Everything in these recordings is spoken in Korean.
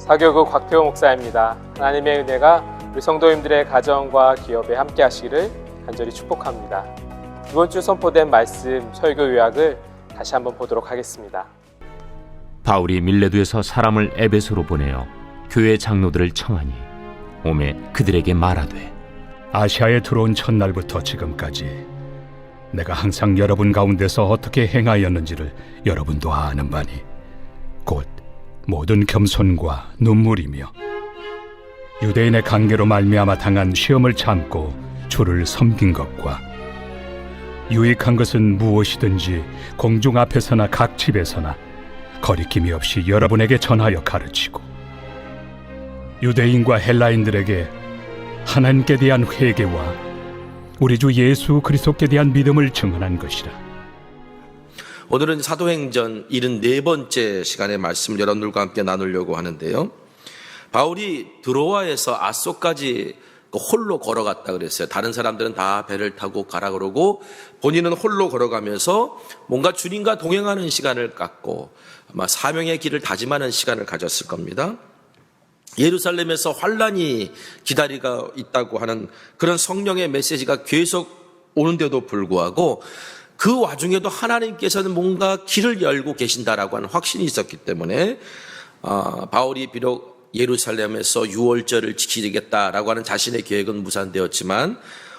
사교구 곽태호 목사입니다. 하나님의 은혜가 우리 성도님들의 가정과 기업에 함께 하시기를 간절히 축복합니다. 이번 주 선포된 말씀 설교 요약을 다시 한번 보도록 하겠습니다. 바울이 밀레도에서 사람을 에베소로 보내어 교회 장로들을 청하니 오매 그들에게 말하되, 아시아에 들어온 첫날부터 지금까지 내가 항상 여러분 가운데서 어떻게 행하였는지를 여러분도 아는 바니 곧 모든 겸손과 눈물이며 유대인의 관계로 말미암아 당한 시험을 참고 주를 섬긴 것과 유익한 것은 무엇이든지 공중 앞에서나 각 집에서나 거리낌이 없이 여러분에게 전하여 가르치고 유대인과 헬라인들에게 하나님께 대한 회개와 우리 주 예수 그리스도께 대한 믿음을 증언한 것이라. 오늘은 사도행전 74번째 시간의 말씀을 여러분들과 함께 나누려고 하는데요. 바울이 드로아에서 아소까지 홀로 걸어갔다 그랬어요. 다른 사람들은 다 배를 타고 가라 그러고 본인은 홀로 걸어가면서 뭔가 주님과 동행하는 시간을 갖고 아마 사명의 길을 다짐하는 시간을 가졌을 겁니다. 예루살렘에서 환란이 기다리고 있다고 하는 그런 성령의 메시지가 계속 오는데도 불구하고 그 와중에도 하나님께서는 뭔가 길을 열고 계신다라고 하는 확신이 있었기 때문에 바울이 비록 예루살렘에서 유월절을 지키겠다라고 하는 자신의 계획은 무산되었지만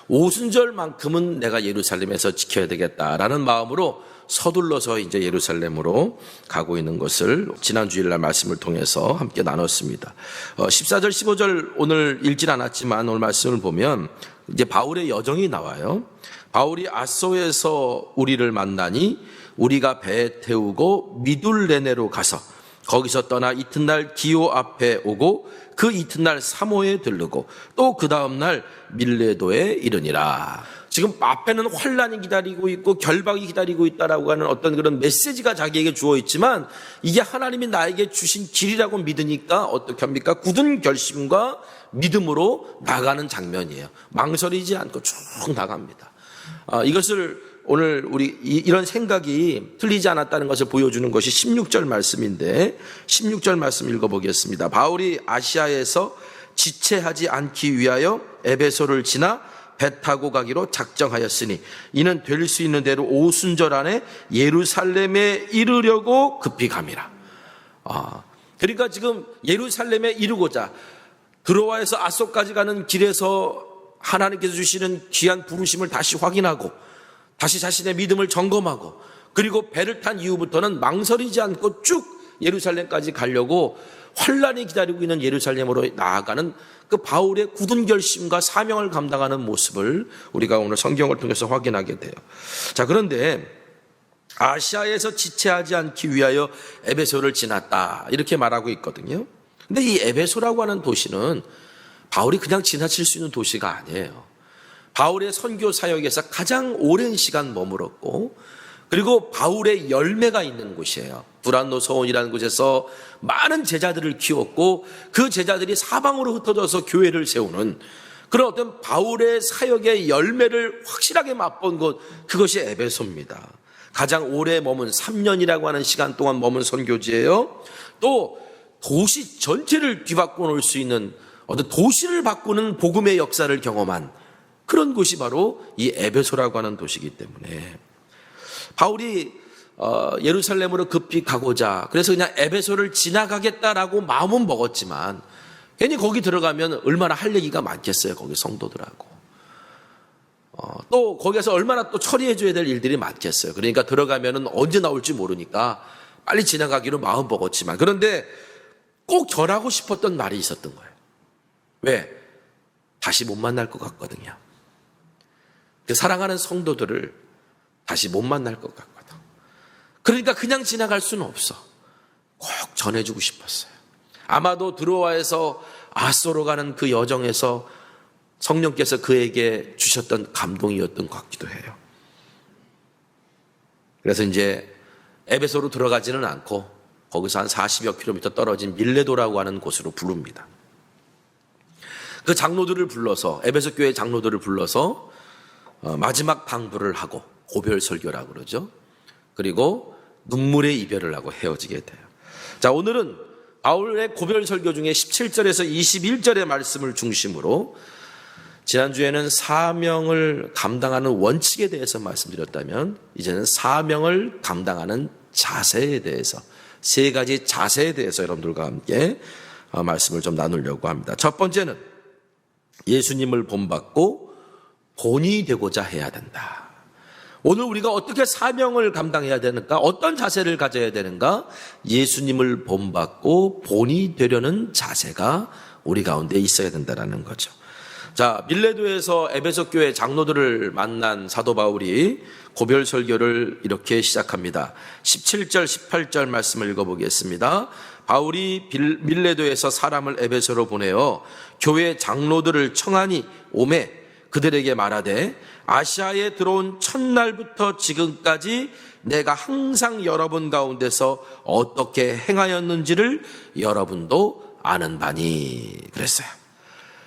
오순절만큼은 내가 예루살렘에서 지켜야 되겠다라는 마음으로 서둘러서 이제 예루살렘으로 가고 있는 것을 지난 주일날 말씀을 통해서 함께 나눴습니다. 14절 15절 오늘 읽진 않았지만 오늘 말씀을 보면 이제 바울의 여정이 나와요. 바울이 아소에서 우리를 만나니 우리가 배에 태우고 미둘레네로 가서 거기서 떠나 이튿날 기오 앞에 오고 그 이튿날 사모에 들르고 또 그 다음날 밀레도에 이르니라. 지금 앞에는 환란이 기다리고 있고 결박이 기다리고 있다라고 하는 어떤 그런 메시지가 자기에게 주어 있지만 이게 하나님이 나에게 주신 길이라고 믿으니까 어떻게 합니까? 굳은 결심과 믿음으로 나가는 장면이에요. 망설이지 않고 쭉 나갑니다. 이것을 오늘 우리 이런 생각이 틀리지 않았다는 것을 보여주는 것이 16절 말씀인데 16절 말씀 읽어보겠습니다. 바울이 아시아에서 지체하지 않기 위하여 에베소를 지나 배 타고 가기로 작정하였으니 이는 될 수 있는 대로 오순절 안에 예루살렘에 이르려고 급히 감이라. 그러니까 지금 예루살렘에 이르고자 드로아에서 아소까지 가는 길에서 하나님께서 주시는 귀한 부르심을 다시 확인하고 다시 자신의 믿음을 점검하고 그리고 배를 탄 이후부터는 망설이지 않고 쭉 예루살렘까지 가려고 환란이 기다리고 있는 예루살렘으로 나아가는 그 바울의 굳은 결심과 사명을 감당하는 모습을 우리가 오늘 성경을 통해서 확인하게 돼요. 자, 그런데 아시아에서 지체하지 않기 위하여 에베소를 지났다 이렇게 말하고 있거든요. 근데 이 에베소라고 하는 도시는 바울이 그냥 지나칠 수 있는 도시가 아니에요. 바울의 선교 사역에서 가장 오랜 시간 머물었고 그리고 바울의 열매가 있는 곳이에요. 브란노서원이라는 곳에서 많은 제자들을 키웠고 그 제자들이 사방으로 흩어져서 교회를 세우는 그런 어떤 바울의 사역의 열매를 확실하게 맛본 곳, 그것이 에베소입니다. 가장 오래 머문 3년이라고 하는 시간 동안 머문 선교지예요. 또 도시 전체를 뒤바꿔 놓을 수 있는 어떤 도시를 바꾸는 복음의 역사를 경험한 그런 곳이 바로 이 에베소라고 하는 도시이기 때문에 바울이 예루살렘으로 급히 가고자 그래서 그냥 에베소를 지나가겠다라고 마음은 먹었지만 괜히 거기 들어가면 얼마나 할 얘기가 많겠어요. 거기 성도들하고 또 거기에서 얼마나 또 처리해 줘야 될 일들이 많겠어요. 그러니까 들어가면 언제 나올지 모르니까 빨리 지나가기로 마음 먹었지만 그런데 꼭 전하고 싶었던 말이 있었던 거예요. 왜? 다시 못 만날 것 같거든요. 그 사랑하는 성도들을 다시 못 만날 것 같거든. 그러니까 그냥 지나갈 수는 없어. 꼭 전해주고 싶었어요. 아마도 드로아에서 아소로 가는 그 여정에서 성령께서 그에게 주셨던 감동이었던 것 같기도 해요. 그래서 이제 에베소로 들어가지는 않고 거기서 한 40여 킬로미터 떨어진 밀레도라고 하는 곳으로 부릅니다. 그 장로들을 불러서 에베소 교회 장로들을 불러서 마지막 방부를 하고 고별 설교라고 그러죠. 그리고 눈물의 이별을 하고 헤어지게 돼요. 자, 오늘은 바울의 고별 설교 중에 17절에서 21절의 말씀을 중심으로 지난주에는 사명을 감당하는 원칙에 대해서 말씀드렸다면 이제는 사명을 감당하는 자세에 대해서 세 가지 자세에 대해서 여러분들과 함께 말씀을 좀 나누려고 합니다. 첫 번째는 예수님을 본받고 본이 되고자 해야 된다. 오늘 우리가 어떻게 사명을 감당해야 되는가? 어떤 자세를 가져야 되는가? 예수님을 본받고 본이 되려는 자세가 우리 가운데 있어야 된다는 거죠. 자, 밀레도에서 에베소 교회 장로들을 만난 사도 바울이 고별 설교를 이렇게 시작합니다. 17절, 18절 말씀을 읽어보겠습니다. 바울이 밀레도에서 사람을 에베소로 보내어 교회 장로들을 청하니 오매 그들에게 말하되 아시아에 들어온 첫날부터 지금까지 내가 항상 여러분 가운데서 어떻게 행하였는지를 여러분도 아는 바니 그랬어요.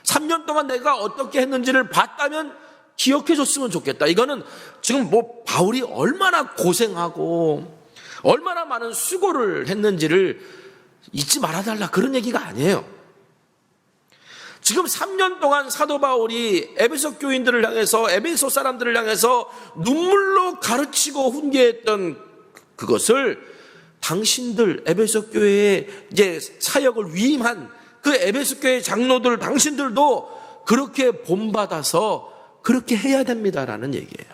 3년 동안 내가 어떻게 했는지를 봤다면 기억해 줬으면 좋겠다. 이거는 지금 바울이 얼마나 고생하고 얼마나 많은 수고를 했는지를 잊지 말아달라 그런 얘기가 아니에요. 지금 3년 동안 사도 바울이 에베소 교인들을 향해서 에베소 사람들을 향해서 눈물로 가르치고 훈계했던 그것을 당신들 에베소 교회에 이제 사역을 위임한 그 에베소 교회 장로들 당신들도 그렇게 본받아서 그렇게 해야 됩니다라는 얘기예요.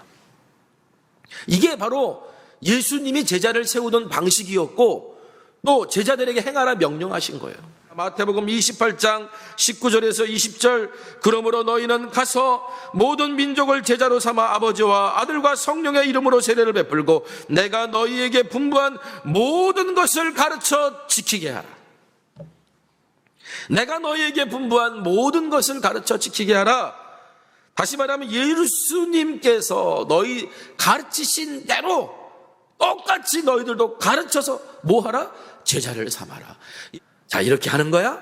이게 바로 예수님이 제자를 세우던 방식이었고 또 제자들에게 행하라 명령하신 거예요. 마태복음 28장 19절에서 20절 그러므로 너희는 가서 모든 민족을 제자로 삼아 아버지와 아들과 성령의 이름으로 세례를 베풀고 내가 너희에게 분부한 모든 것을 가르쳐 지키게 하라. 내가 너희에게 분부한 모든 것을 가르쳐 지키게 하라. 다시 말하면 예수님께서 너희 가르치신 대로 똑같이 너희들도 가르쳐서 뭐 하라? 제자를 삼아라. 자, 이렇게 하는 거야?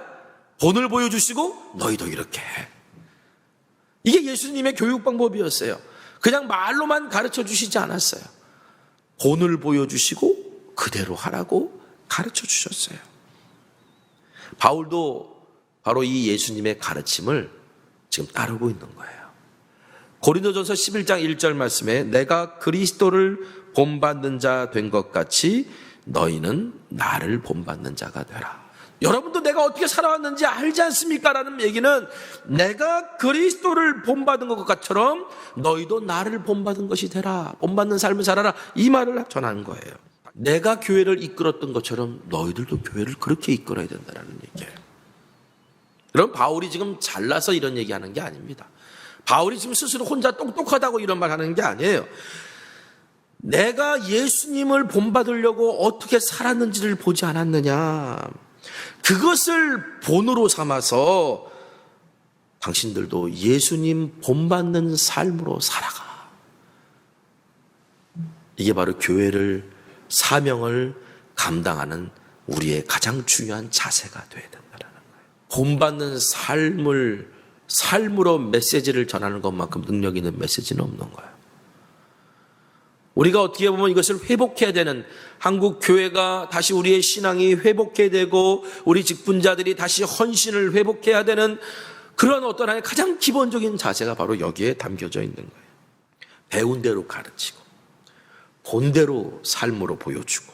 본을 보여주시고 너희도 이렇게 해. 이게 예수님의 교육 방법이었어요. 그냥 말로만 가르쳐 주시지 않았어요. 본을 보여주시고 그대로 하라고 가르쳐 주셨어요. 바울도 바로 이 예수님의 가르침을 지금 따르고 있는 거예요. 고린도전서 11장 1절 말씀에 내가 그리스도를 본받는 자 된 것 같이 너희는 나를 본받는 자가 되라. 여러분도 내가 어떻게 살아왔는지 알지 않습니까? 라는 얘기는 내가 그리스도를 본받은 것처럼 너희도 나를 본받은 것이 되라. 본받는 삶을 살아라. 이 말을 전하는 거예요. 내가 교회를 이끌었던 것처럼 너희들도 교회를 그렇게 이끌어야 된다는 얘기예요. 여러분, 바울이 지금 잘나서 이런 얘기하는 게 아닙니다. 바울이 지금 스스로 혼자 똑똑하다고 이런 말 하는 게 아니에요. 내가 예수님을 본받으려고 어떻게 살았는지를 보지 않았느냐. 그것을 본으로 삼아서 당신들도 예수님 본받는 삶으로 살아가. 이게 바로 교회를 사명을 감당하는 우리의 가장 중요한 자세가 되어야 된다는 거예요. 본받는 삶으로 메시지를 전하는 것만큼 능력 있는 메시지는 없는 거예요. 우리가 어떻게 보면 이것을 회복해야 되는, 한국 교회가 다시 우리의 신앙이 회복해야 되고 우리 직분자들이 다시 헌신을 회복해야 되는 그런 어떤 하나의 가장 기본적인 자세가 바로 여기에 담겨져 있는 거예요. 배운 대로 가르치고 본대로 삶으로 보여주고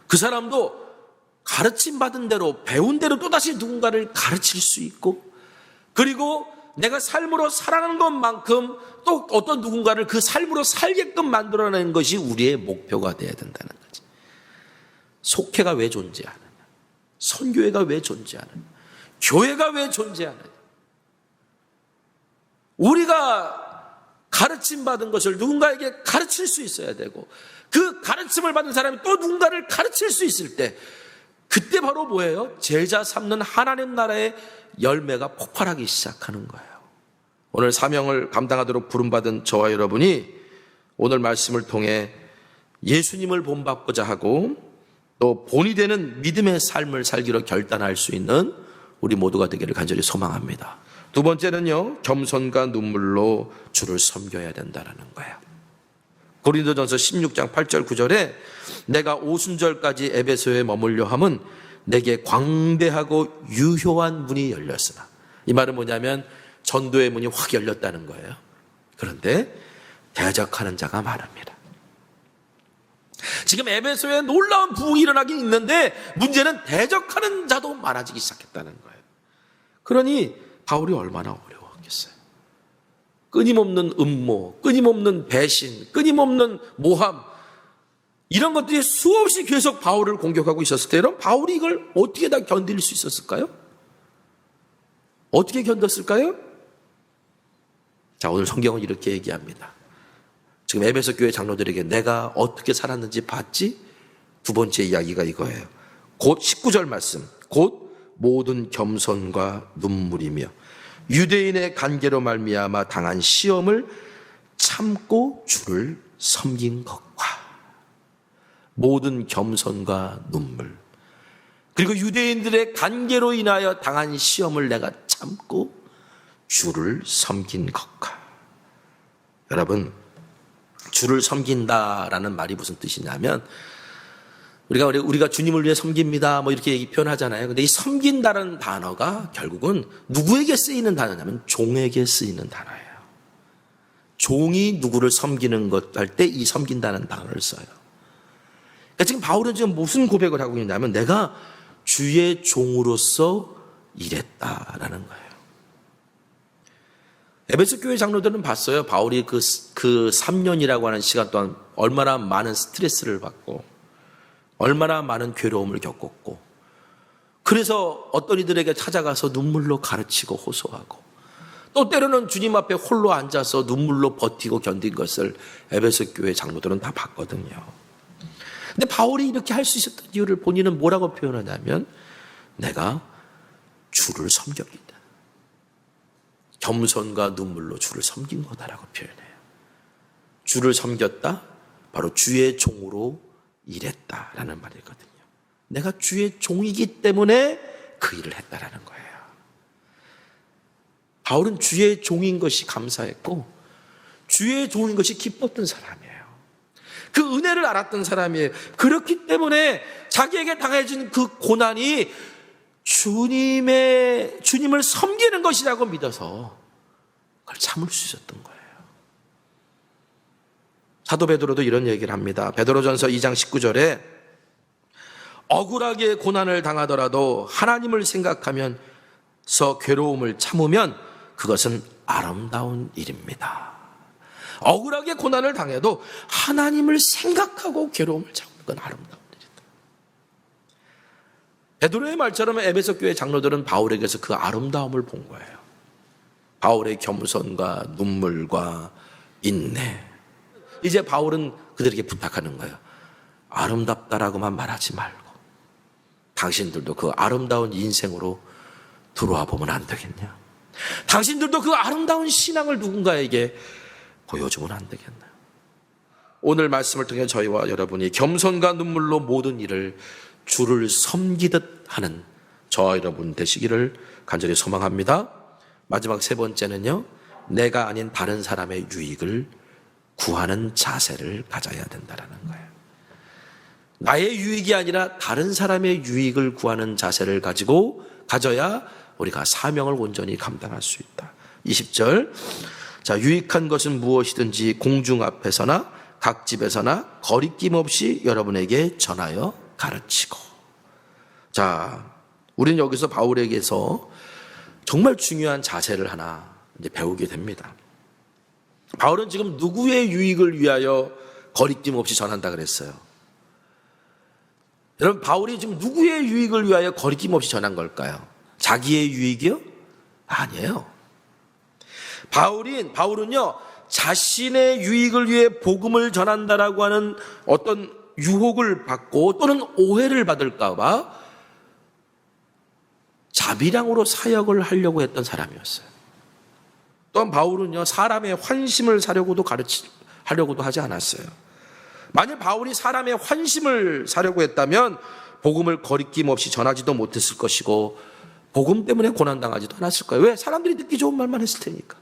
그 사람도 가르침 받은 대로 배운 대로 또다시 누군가를 가르칠 수 있고 그리고 내가 삶으로 살아가는 것만큼 또 어떤 누군가를 그 삶으로 살게끔 만들어내는 것이 우리의 목표가 되어야 된다는 거지. 속회가 왜 존재하느냐? 선교회가 왜 존재하느냐? 교회가 왜 존재하느냐? 우리가 가르침 받은 것을 누군가에게 가르칠 수 있어야 되고 그 가르침을 받은 사람이 또 누군가를 가르칠 수 있을 때 그때 바로 뭐예요? 제자 삼는 하나님 나라의 열매가 폭발하기 시작하는 거예요. 오늘 사명을 감당하도록 부름받은 저와 여러분이 오늘 말씀을 통해 예수님을 본받고자 하고 또 본이 되는 믿음의 삶을 살기로 결단할 수 있는 우리 모두가 되기를 간절히 소망합니다. 두 번째는요, 겸손과 눈물로 주를 섬겨야 된다는 거예요. 고린도전서 16장 8절 9절에 내가 오순절까지 에베소에 머물려 함은 내게 광대하고 유효한 문이 열렸으나, 이 말은 뭐냐면 전도의 문이 확 열렸다는 거예요. 그런데 대적하는 자가 많습니다. 지금 에베소에 놀라운 부흥이 일어나긴 있는데 문제는 대적하는 자도 많아지기 시작했다는 거예요. 그러니 바울이 얼마나 어려웠겠어요. 끊임없는 음모, 끊임없는 배신, 끊임없는 모함, 이런 것들이 수없이 계속 바울을 공격하고 있었을 때, 여러분, 바울이 이걸 어떻게 다 견딜 수 있었을까요? 어떻게 견뎠을까요? 자, 오늘 성경은 이렇게 얘기합니다. 지금 에베소 교회 장로들에게 내가 어떻게 살았는지 봤지? 두 번째 이야기가 이거예요. 곧 19절 말씀, 곧 모든 겸손과 눈물이며 유대인의 관계로 말미암아 당한 시험을 참고 주를 섬긴 것과, 모든 겸손과 눈물, 그리고 유대인들의 관계로 인하여 당한 시험을 내가 참고 주를 섬긴 것과. 여러분, 주를 섬긴다라는 말이 무슨 뜻이냐면, 우리가 주님을 위해 섬깁니다 뭐 이렇게 표현하잖아요. 근데 이 섬긴다라는 단어가 결국은 누구에게 쓰이는 단어냐면 종에게 쓰이는 단어예요. 종이 누구를 섬기는 것 할 때 이 섬긴다는 단어를 써요. 그러니까 지금 바울은 지금 무슨 고백을 하고 있냐면 내가 주의 종으로서 일했다라는 거예요. 에베소 교회 장로들은 봤어요. 바울이 그 3년이라고 하는 시간 동안 얼마나 많은 스트레스를 받고 얼마나 많은 괴로움을 겪었고, 그래서 어떤 이들에게 찾아가서 눈물로 가르치고 호소하고, 또 때로는 주님 앞에 홀로 앉아서 눈물로 버티고 견딘 것을 에베소 교회 장로들은 다 봤거든요. 근데 바울이 이렇게 할 수 있었던 이유를 본인은 뭐라고 표현하냐면 내가 주를 섬겼다. 겸손과 눈물로 주를 섬긴 거다라고 표현해요. 주를 섬겼다, 바로 주의 종으로 일했다라는 말이거든요. 내가 주의 종이기 때문에 그 일을 했다라는 거예요. 바울은 주의 종인 것이 감사했고 주의 종인 것이 기뻤던 사람이에요. 그 은혜를 알았던 사람이에요. 그렇기 때문에 자기에게 당해진 그 고난이 주님을 섬기는 것이라고 믿어서 그걸 참을 수 있었던 거예요. 사도 베드로도 이런 얘기를 합니다. 베드로전서 2장 19절에 억울하게 고난을 당하더라도 하나님을 생각하면서 괴로움을 참으면 그것은 아름다운 일입니다. 억울하게 고난을 당해도 하나님을 생각하고 괴로움을 참는 건 아름다운 일이다. 베드로의 말처럼 에베소 교회 장로들은 바울에게서 그 아름다움을 본 거예요. 바울의 겸손과 눈물과 인내. 이제 바울은 그들에게 부탁하는 거예요. 아름답다라고만 말하지 말고 당신들도 그 아름다운 인생으로 들어와 보면 안 되겠냐? 당신들도 그 아름다운 신앙을 누군가에게 보여주면 안 되겠나요? 오늘 말씀을 통해 저희와 여러분이 겸손과 눈물로 모든 일을 주를 섬기듯 하는 저와 여러분 되시기를 간절히 소망합니다. 마지막 세 번째는요, 내가 아닌 다른 사람의 유익을 구하는 자세를 가져야 된다는 거예요. 나의 유익이 아니라 다른 사람의 유익을 구하는 자세를 가져야 우리가 사명을 온전히 감당할 수 있다. 20절, 자, 유익한 것은 무엇이든지 공중 앞에서나 각 집에서나 거리낌 없이 여러분에게 전하여 가르치고. 자, 우리는 여기서 바울에게서 정말 중요한 자세를 하나 이제 배우게 됩니다. 바울은 지금 누구의 유익을 위하여 거리낌 없이 전한다 그랬어요? 여러분, 바울이 지금 누구의 유익을 위하여 거리낌 없이 전한 걸까요? 자기의 유익이요? 아니에요. 바울은요, 자신의 유익을 위해 복음을 전한다라고 하는 어떤 유혹을 받고 또는 오해를 받을까봐 자비량으로 사역을 하려고 했던 사람이었어요. 또한 바울은요, 사람의 환심을 사려고도 하려고도 하지 않았어요. 만약 바울이 사람의 환심을 사려고 했다면 복음을 거리낌 없이 전하지도 못했을 것이고 복음 때문에 고난당하지도 않았을 거예요. 왜? 사람들이 듣기 좋은 말만 했을 테니까.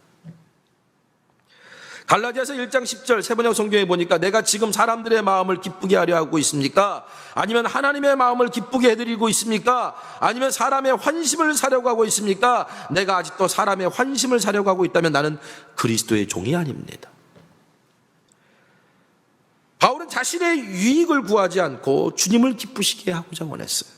갈라디아서 1장 10절 세번역 성경에 보니까 내가 지금 사람들의 마음을 기쁘게 하려 하고 있습니까? 아니면 하나님의 마음을 기쁘게 해드리고 있습니까? 아니면 사람의 환심을 사려고 하고 있습니까? 내가 아직도 사람의 환심을 사려고 하고 있다면 나는 그리스도의 종이 아닙니다. 바울은 자신의 유익을 구하지 않고 주님을 기쁘시게 하고자 원했어요.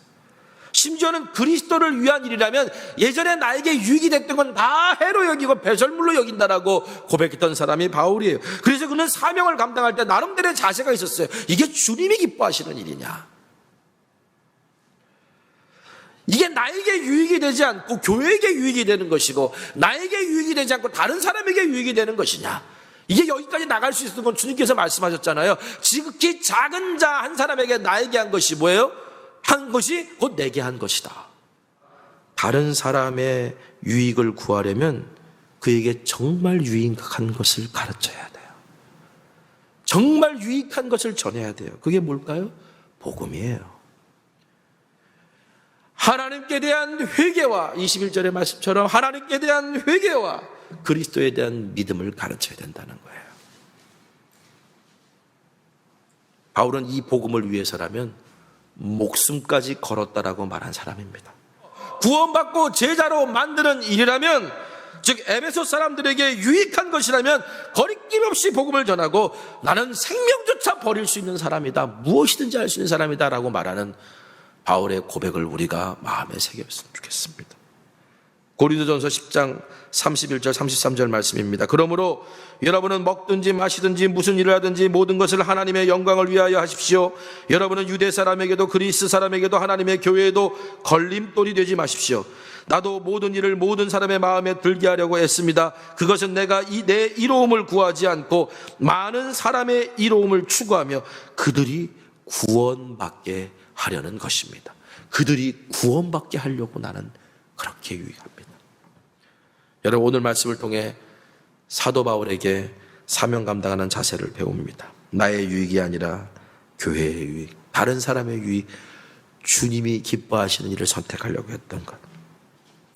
심지어는 그리스도를 위한 일이라면 예전에 나에게 유익이 됐던 건 다 해로 여기고 배설물로 여긴다라고 고백했던 사람이 바울이에요. 그래서 그는 사명을 감당할 때 나름대로의 자세가 있었어요. 이게 주님이 기뻐하시는 일이냐? 이게 나에게 유익이 되지 않고 교회에게 유익이 되는 것이고 나에게 유익이 되지 않고 다른 사람에게 유익이 되는 것이냐? 이게 여기까지 나갈 수 있었던 건 주님께서 말씀하셨잖아요. 지극히 작은 자 한 사람에게 나에게 한 것이 뭐예요? 한 것이 곧 내게 한 것이다. 다른 사람의 유익을 구하려면 그에게 정말 유익한 것을 가르쳐야 돼요. 정말 유익한 것을 전해야 돼요. 그게 뭘까요? 복음이에요. 하나님께 대한 회개와 21절의 말씀처럼 하나님께 대한 회개와 그리스도에 대한 믿음을 가르쳐야 된다는 거예요. 바울은 이 복음을 위해서라면 목숨까지 걸었다라고 말한 사람입니다. 구원받고 제자로 만드는 일이라면, 즉 에베소 사람들에게 유익한 것이라면 거리낌 없이 복음을 전하고 나는 생명조차 버릴 수 있는 사람이다, 무엇이든지 할 수 있는 사람이다 라고 말하는 바울의 고백을 우리가 마음에 새겼으면 좋겠습니다. 고린도전서 10장 31절 33절 말씀입니다. 그러므로 여러분은 먹든지 마시든지 무슨 일을 하든지 모든 것을 하나님의 영광을 위하여 하십시오. 여러분은 유대 사람에게도 그리스 사람에게도 하나님의 교회에도 걸림돌이 되지 마십시오. 나도 모든 일을 모든 사람의 마음에 들게 하려고 했습니다. 그것은 내가 내 이로움을 구하지 않고 많은 사람의 이로움을 추구하며 그들이 구원받게 하려는 것입니다. 그들이 구원받게 하려고 나는 그렇게 유익합니다. 여러분, 오늘 말씀을 통해 사도 바울에게 사명 감당하는 자세를 배웁니다. 나의 유익이 아니라 교회의 유익, 다른 사람의 유익, 주님이 기뻐하시는 일을 선택하려고 했던 것.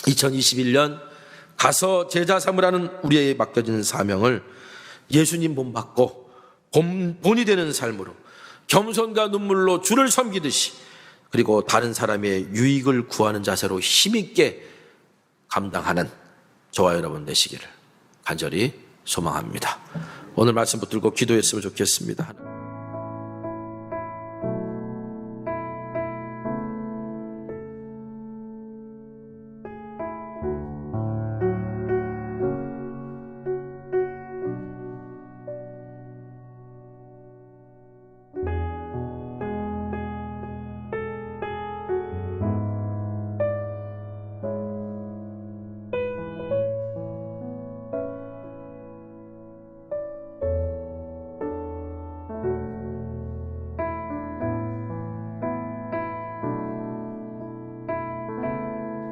2021년 가서 제자 삼으라는 우리에게 맡겨진 사명을 예수님 본받고 본이 되는 삶으로 겸손과 눈물로 주를 섬기듯이, 그리고 다른 사람의 유익을 구하는 자세로 힘있게 감당하는 저와 여러분 되시기를 간절히 소망합니다. 오늘 말씀 붙들고 기도했으면 좋겠습니다.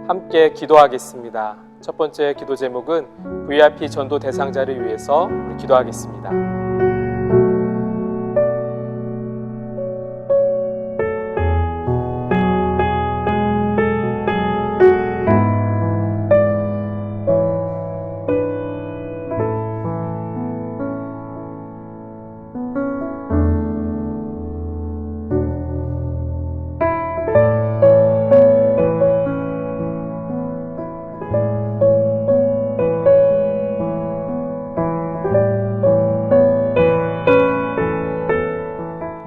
함께 기도하겠습니다. 첫 번째 기도 제목은 VIP 전도 대상자를 위해서 우리 기도하겠습니다.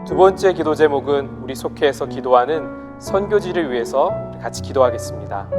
두 번째 기도 제목은 우리 속회에서 기도하는 선교지를 위해서 같이 기도하겠습니다.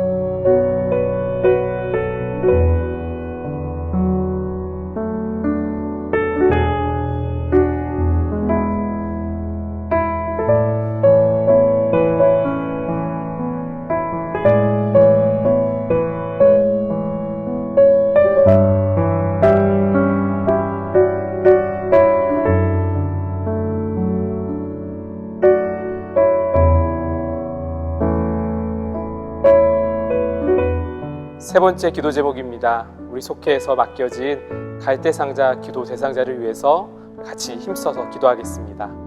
세 번째 기도 제목입니다. 우리 속회에서 맡겨진 갈대상자 기도 대상자를 위해서 같이 힘써서 기도하겠습니다.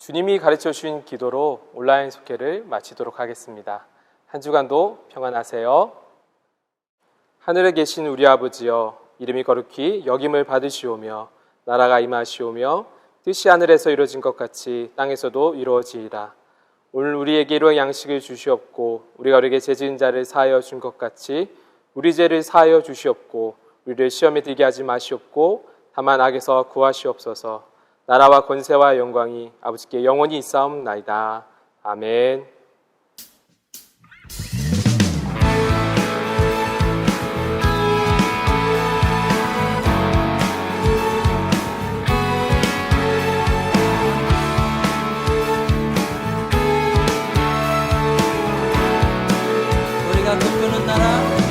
주님이 가르쳐 주신 기도로 온라인 속회를 마치도록 하겠습니다. 한 주간도 평안하세요. 하늘에 계신 우리 아버지여, 이름이 거룩히 여김을 받으시오며 나라가 임하시오며 뜻이 하늘에서 이루어진 것 같이 땅에서도 이루어지이다. 오늘 우리에게 일용할 양식을 주시옵고 우리가 우리에게 죄 지은 자를 사하여 준 것 같이 우리 죄를 사하여 주시옵고 우리를 시험에 들게 하지 마시옵고 다만 악에서 구하시옵소서. 나라와 권세와 영광이 아버지께 영원히 있사옵나이다. 아멘. 우리가 꿈꾸는 나라